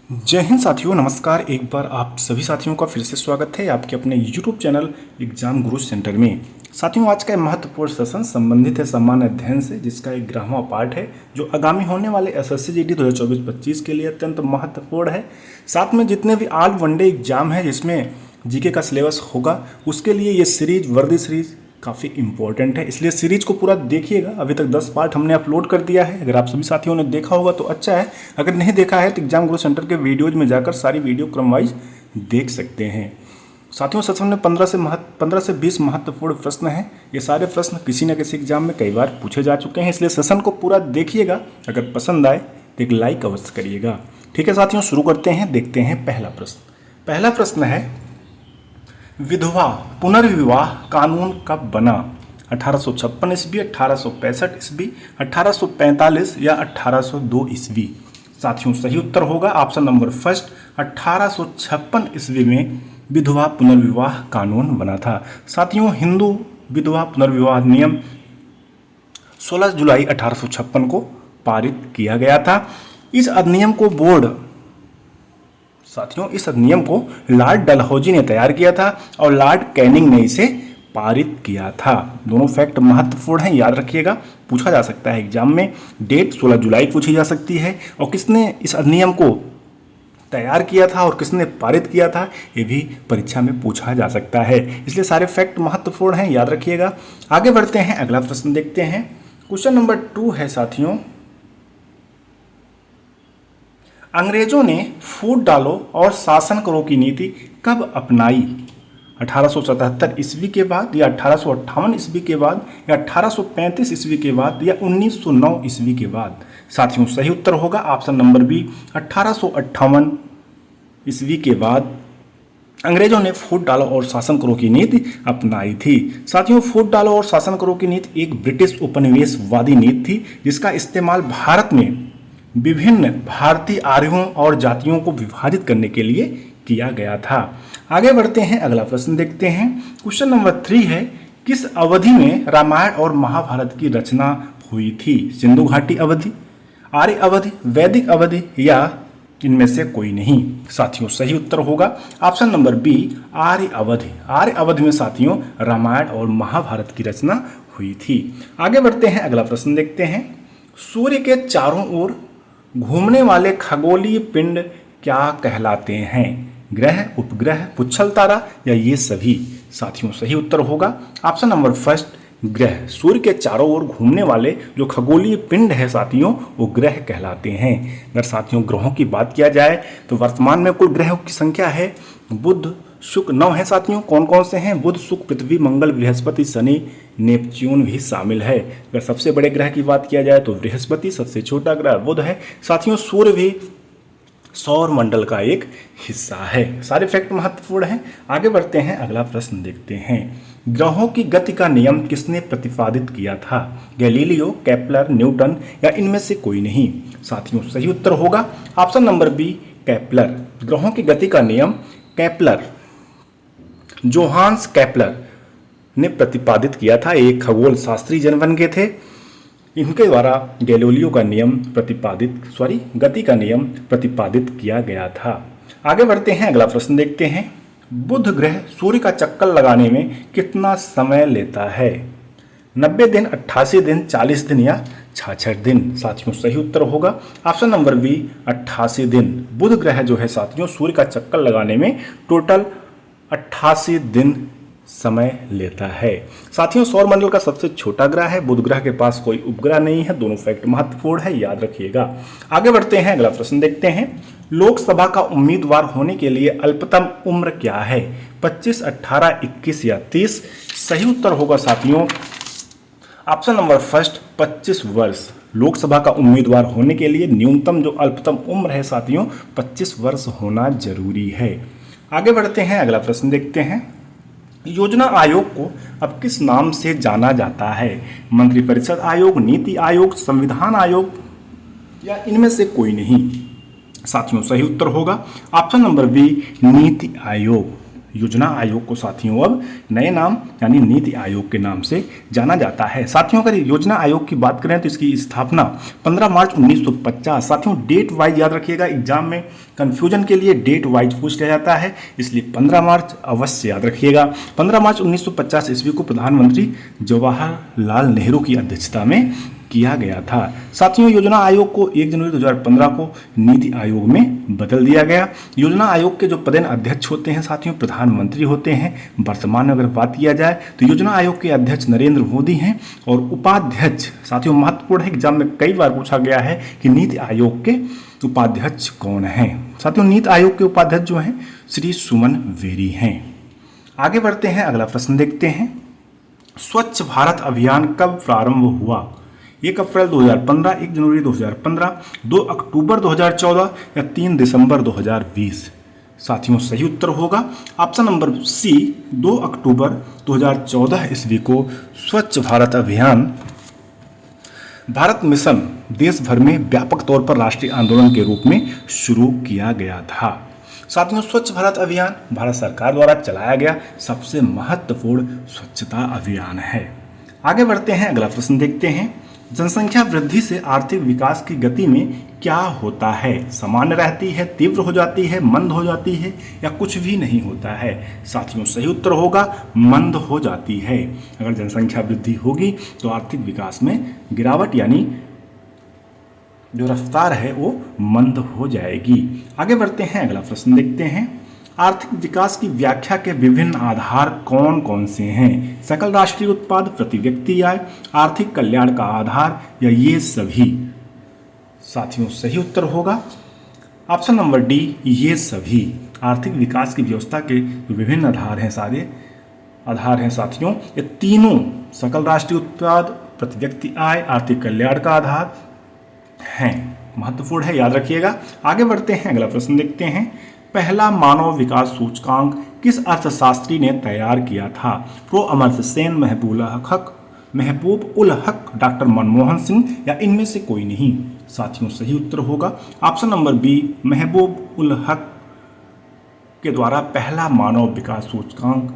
जय हिंद साथियों, नमस्कार। एक बार आप सभी साथियों का फिर से स्वागत है आपके अपने YouTube चैनल एग्जाम गुरु सेंटर में। साथियों, आज का ये महत्वपूर्ण सेशन संबंधित है सामान्य अध्ययन से, जिसका 11वां पार्ट है जो आगामी होने वाले एसएससी जीडी 2024-25 के लिए अत्यंत महत्वपूर्ण है। साथ में जितने भी ऑल वनडे एग्जाम है जिसमें जीके का सिलेबस होगा, उसके लिए ये सीरीज वर्दी सीरीज काफ़ी इंपॉर्टेंट है, इसलिए सीरीज को पूरा देखिएगा। अभी तक 10 पार्ट हमने अपलोड कर दिया है। अगर आप सभी साथियों ने देखा होगा तो अच्छा है, अगर नहीं देखा है तो एग्जाम गुरु सेंटर के वीडियोज में जाकर सारी वीडियो क्रम वाइज देख सकते हैं। साथियों, सेशन में 15 से 20 महत्वपूर्ण प्रश्न हैं। ये सारे प्रश्न किसी न किसी एग्जाम में कई बार पूछे जा चुके हैं, इसलिए सेशन को पूरा देखिएगा। अगर पसंद आए तो एक लाइक अवश्य करिएगा। ठीक है साथियों, शुरू करते हैं। देखते हैं पहला प्रश्न। पहला प्रश्न है, विधवा पुनर्विवाह कानून कब बना? 1856 ईस्वी, 1865 ईस्वी, 1845 या 1802 ईस्वी? साथियों, सही उत्तर होगा ऑप्शन नंबर फर्स्ट, 1856 ईस्वी में विधवा पुनर्विवाह कानून बना था। साथियों, हिंदू विधवा पुनर्विवाह नियम 16 जुलाई 1856 को पारित किया गया था। इस अधिनियम को लॉर्ड डलहौजी ने तैयार किया था और लॉर्ड कैनिंग ने इसे पारित किया था। दोनों फैक्ट महत्वपूर्ण हैं, याद रखिएगा। पूछा जा सकता है एग्जाम में। डेट 16 जुलाई पूछी जा सकती है, और किसने इस अधिनियम को तैयार किया था और किसने पारित किया था, ये भी परीक्षा में पूछा जा सकता है। इसलिए सारे फैक्ट महत्वपूर्ण हैं, याद रखिएगा। आगे बढ़ते हैं, अगला प्रश्न देखते हैं। क्वेश्चन नंबर 2 है साथियों, अंग्रेजों ने फूट डालो और शासन करो की नीति कब अपनाई? 1877 ईस्वी के बाद, या 1858 ईस्वी के बाद, या 1835 ईस्वी के बाद, या 1909 ईस्वी के बाद? साथियों, सही उत्तर होगा ऑप्शन नंबर बी, 1858 ईस्वी के बाद अंग्रेजों ने फूट डालो और शासन करो की नीति अपनाई थी। साथियों, फूट डालो और शासन करो की नीति एक ब्रिटिश उपनिवेशवादी नीति थी, जिसका इस्तेमाल भारत में विभिन्न भारतीय आर्यों और जातियों को विभाजित करने के लिए किया गया था। आगे बढ़ते हैं, अगला प्रश्न देखते हैं। क्वेश्चन नंबर 3 है, किस अवधि में रामायण और महाभारत की रचना हुई थी? सिंधु घाटी अवधि, आर्य अवधि, वैदिक अवधि, या इनमें से कोई नहीं? साथियों, सही उत्तर होगा ऑप्शन नंबर बी, आर्य अवधि। आर्य अवधि में साथियों रामायण और महाभारत की रचना हुई थी। आगे बढ़ते हैं, अगला प्रश्न देखते हैं। सूर्य के चारों ओर घूमने वाले खगोलीय पिंड क्या कहलाते हैं? ग्रह, उपग्रह, पुच्छल तारा, या ये सभी? साथियों, सही उत्तर होगा ऑप्शन नंबर फर्स्ट, ग्रह। सूर्य के चारों ओर घूमने वाले जो खगोलीय पिंड है साथियों, वो ग्रह कहलाते हैं। अगर साथियों ग्रहों की बात किया जाए तो वर्तमान में कुल ग्रहों की संख्या है बुध, शुक्र, 9 है साथियों। कौन कौन से हैं? बुध, शुक्र, पृथ्वी, मंगल, बृहस्पति, शनि, नेपच्यून भी शामिल है। अगर सबसे बड़े ग्रह की बात किया जाए तो बृहस्पति, सबसे छोटा ग्रह बुध है। साथियों, सूर्य भी सौर मंडल का एक हिस्सा है। सारे फैक्ट महत्वपूर्ण हैं। आगे बढ़ते हैं, अगला प्रश्न देखते हैं। ग्रहों की गति का नियम किसने प्रतिपादित किया था? गैलीलियो, केपलर, न्यूटन, या इनमें से कोई नहीं? साथियों, सही उत्तर होगा ऑप्शन नंबर बी, केपलर। ग्रहों की गति का नियम केपलर, जोहान्स केपलर ने प्रतिपादित किया था। एक खगोल शास्त्री जन बन गए थे। इनके द्वारा गैलीलियो का नियम गति का नियम प्रतिपादित किया गया था। आगे बढ़ते हैं, अगला प्रश्न देखते हैं। बुध ग्रह सूर्य का चक्कर लगाने में कितना समय लेता है? 90 दिन, 88 दिन, 40 दिन, या 66 दिन? साथियों, सही उत्तर होगा ऑप्शन नंबर बी, 88 दिन। बुध ग्रह जो है साथियों सूर्य का चक्कर लगाने में टोटल 88 दिन समय लेता है। साथियों, सौर मंडल का सबसे छोटा ग्रह है। बुध ग्रह के पास कोई उपग्रह नहीं है। दोनों फैक्ट महत्वपूर्ण है, याद रखिएगा। आगे बढ़ते हैं, अगला प्रश्न देखते हैं। लोकसभा का उम्मीदवार होने के लिए अल्पतम उम्र क्या है? 25, 18, 21 या 30? सही उत्तर होगा साथियों ऑप्शन नंबर फर्स्ट, 25 वर्ष। लोकसभा का उम्मीदवार होने के लिए न्यूनतम जो अल्पतम उम्र है साथियों 25 वर्ष होना जरूरी है। आगे बढ़ते हैं, अगला प्रश्न देखते हैं। योजना आयोग को अब किस नाम से जाना जाता है? मंत्रिपरिषद आयोग, नीति आयोग, संविधान आयोग, या इनमें से कोई नहीं? साथियों, सही उत्तर होगा option number B, NITI Aayog. योजना आयोग को साथियों अब नए नाम यानी नीति आयोग के नाम से जाना जाता है। साथियों अगर योजना आयोग की बात करें तो इसकी स्थापना 15 मार्च 1950। साथियों डेट वाइज याद रखिएगा, एग्जाम में कंफ्यूजन के लिए डेट वाइज पूछ लिया जाता है, इसलिए 15 मार्च अवश्य याद रखिएगा। 15 मार्च 1950 ईस्वी को प्रधानमंत्री जवाहरलाल नेहरू की अध्यक्षता में किया गया था। साथियों योजना आयोग को 1 जनवरी 2015 को नीति आयोग में बदल दिया गया। योजना आयोग के जो प्रधान अध्यक्ष होते हैं साथियों प्रधानमंत्री होते हैं। वर्तमान में अगर बात किया जाए तो योजना आयोग के अध्यक्ष नरेंद्र मोदी हैं और उपाध्यक्ष साथियों महत्वपूर्ण है, एग्जाम में कई बार पूछा गया है कि नीति आयोग के उपाध्यक्ष कौन हैं। साथियों नीति आयोग के उपाध्यक्ष जो हैं श्री सुमन वेरी हैं। आगे बढ़ते हैं, अगला प्रश्न देखते हैं। स्वच्छ भारत अभियान कब प्रारंभ हुआ? 1 अप्रैल 2015, 1 जनवरी 2015, 2 अक्टूबर 2014 या 3 दिसंबर 2020? साथियों सही उत्तर होगा ऑप्शन नंबर सी, 2 अक्टूबर 2014 ईस्वी को स्वच्छ भारत अभियान भारत मिशन देश भर में व्यापक तौर पर राष्ट्रीय आंदोलन के रूप में शुरू किया गया था। साथियों स्वच्छ भारत अभियान भारत सरकार द्वारा चलाया गया सबसे महत्वपूर्ण स्वच्छता अभियान है। आगे बढ़ते हैं, अगला प्रश्न देखते हैं। जनसंख्या वृद्धि से आर्थिक विकास की गति में क्या होता है? सामान्य रहती है, तीव्र हो जाती है, मंद हो जाती है या कुछ भी नहीं होता है? साथियों सही उत्तर होगा मंद हो जाती है। अगर जनसंख्या वृद्धि होगी तो आर्थिक विकास में गिरावट यानी जो रफ्तार है वो मंद हो जाएगी। आगे बढ़ते हैं, अगला प्रश्न देखते हैं। आर्थिक विकास की व्याख्या के विभिन्न आधार कौन कौन से हैं? सकल राष्ट्रीय उत्पाद, प्रति व्यक्ति आय, आर्थिक कल्याण का आधार या ये सभी? साथियों सही उत्तर होगा ऑप्शन नंबर डी, ये सभी। आर्थिक विकास की व्यवस्था के जो विभिन्न आधार हैं, सारे आधार हैं साथियों, ये तीनों सकल राष्ट्रीय उत्पाद, प्रति व्यक्ति आय, आर्थिक कल्याण का आधार हैं। महत्वपूर्ण है, याद रखिएगा। आगे बढ़ते हैं, अगला प्रश्न देखते हैं। पहला मानव विकास सूचकांक किस अर्थशास्त्री ने तैयार किया था? प्रो अमर्त्य सेन, महबूब उल हक, डॉक्टर मनमोहन सिंह या इनमें से कोई नहीं? साथियों सही उत्तर होगा ऑप्शन नंबर बी, महबूब उल हक के द्वारा पहला मानव विकास सूचकांक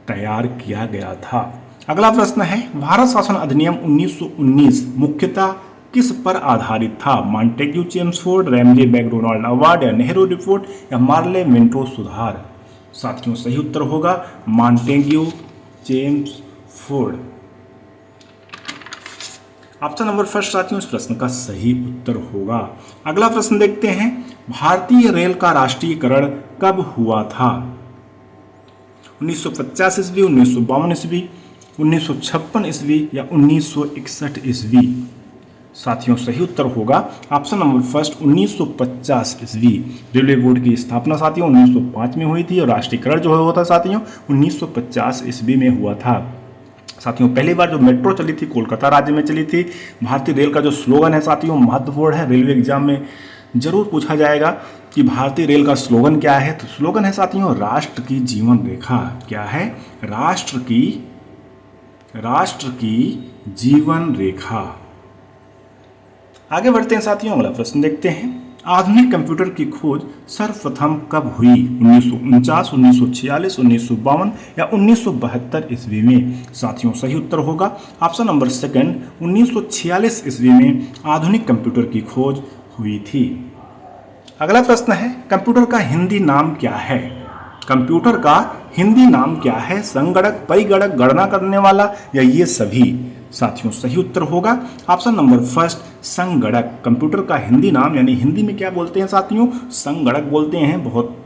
तैयार किया गया था। अगला प्रश्न है, भारत शासन अधिनियम 1919 मुख्यतः किस पर आधारित था? Montagu Chelmsford, Ramsay MacDonald award या नेहरू रिपोर्ट या मार्ले मिंटो सुधार? साथियों सही उत्तर होगा Montagu Chelmsford. Option number first साथियों इस प्रश्न का सही उत्तर होगा। अगला प्रश्न देखते हैं। भारतीय रेल का राष्ट्रीयकरण कब हुआ था? 1950 ईस्वी, 1952 ईस्वी, 1956 ईस्वी या 1961 ईस्वी? साथियों सही उत्तर होगा ऑप्शन नंबर फर्स्ट 1950 ईस्वी। रेलवे बोर्ड की स्थापना साथियों 1905 में हुई थी और राष्ट्रीयकरण जो हुआ था साथियों 1950 ईस्वी में हुआ था। साथियों पहली बार जो मेट्रो चली थी कोलकाता राज्य में चली थी। भारतीय रेल का जो स्लोगन है साथियों महत्वपूर्ण है, रेलवे एग्जाम में जरूर पूछा जाएगा कि भारतीय रेल का स्लोगन क्या है। तो स्लोगन है साथियों राष्ट्र की जीवन रेखा। क्या है? राष्ट्र की जीवन रेखा। आगे बढ़ते हैं साथियों, अगला प्रश्न देखते हैं। आधुनिक कंप्यूटर की खोज सर्वप्रथम कब हुई? 1949, 1946, 1952 या 1972 ईस्वी में? साथियों सही उत्तर होगा ऑप्शन नंबर सेकंड 1946 ईस्वी में आधुनिक कंप्यूटर की खोज हुई थी। अगला प्रश्न है, कंप्यूटर का हिंदी नाम क्या है? कंप्यूटर का हिंदी नाम क्या है? संगणक, परिगणक, गणना करने वाला या ये सभी? साथियों सही उत्तर होगा ऑप्शन नंबर फर्स्ट संगणक। कंप्यूटर का हिंदी नाम यानी हिंदी में क्या बोलते हैं साथियों? संगणक बोलते हैं। बहुत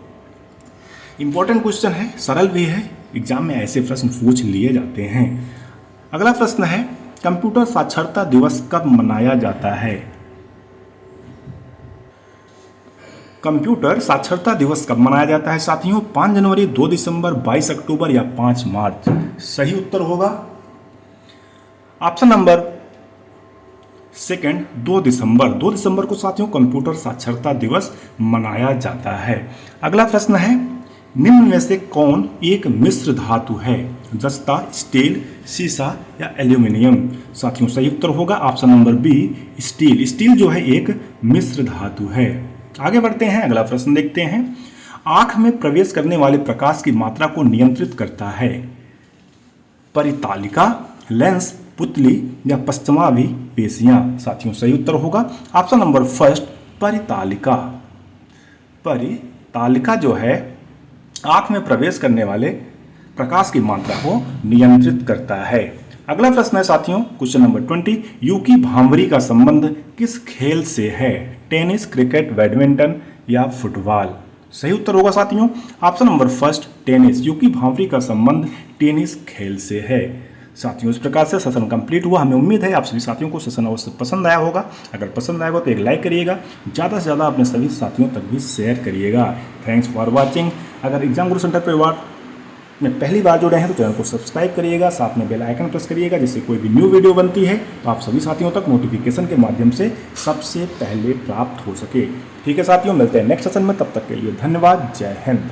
इंपॉर्टेंट क्वेश्चन है, सरल भी है, एग्जाम में ऐसे प्रश्न पूछ लिए जाते हैं। अगला प्रश्न है, कंप्यूटर साक्षरता दिवस कब मनाया जाता है? कंप्यूटर साक्षरता दिवस कब मनाया जाता है साथियों? 5 जनवरी, 2 दिसंबर, 22 अक्टूबर या 5 मार्च? सही उत्तर होगा ऑप्शन नंबर सेकंड 2 दिसंबर। 2 दिसंबर को साथियों कंप्यूटर साक्षरता दिवस मनाया जाता है। अगला प्रश्न है, निम्न में से कौन एक मिश्र धातु है? जस्ता, स्टील, सीसा या एल्यूमिनियम? साथियों सही उत्तर होगा option number B steel. Steel जो है एक मिश्र धातु है। आगे बढ़ते हैं, अगला प्रश्न देखते हैं। आंख में प्रवेश करने वाले प्रकाश की मात्रा को नियंत्रित करता है? परितालिका, लेंस, पुतली या पश्चिमाभिपेशियां? साथियों सही उत्तर होगा ऑप्शन नंबर फर्स्ट, परितालिका। परितालिका जो है आंख में प्रवेश करने वाले प्रकाश की मात्रा को नियंत्रित करता है। अगला प्रश्न है साथियों, क्वेश्चन नंबर 20, यूकी भांवरी का संबंध किस खेल से है? टेनिस, क्रिकेट, बैडमिंटन या फुटबॉल? सही उत्तर होगा साथियों ऑप्शन नंबर फर्स्ट, टेनिस। यूकी भांवरी का संबंध टेनिस खेल से है। साथियों इस प्रकार से सेशन कंप्लीट हुआ। हमें उम्मीद है आप सभी साथियों को सेशन अवश्य पसंद आया होगा। अगर पसंद आएगा तो एक लाइक करिएगा, ज़्यादा से ज़्यादा अपने सभी साथियों तक भी शेयर करिएगा। Thanks for watching. अगर एग्जाम गुरु सेंटर परिवार में पहली बार जुड़े हैं तो चैनल को सब्सक्राइब करिएगा, साथ में बेल आइकन प्रेस करिएगा, जिससे कोई भी न्यू वीडियो बनती है तो आप सभी साथियों तक नोटिफिकेशन के माध्यम से सबसे पहले प्राप्त हो सके। ठीक है साथियों, मिलते हैं नेक्स्ट सेशन में, तब तक के लिए धन्यवाद। जय हिंद।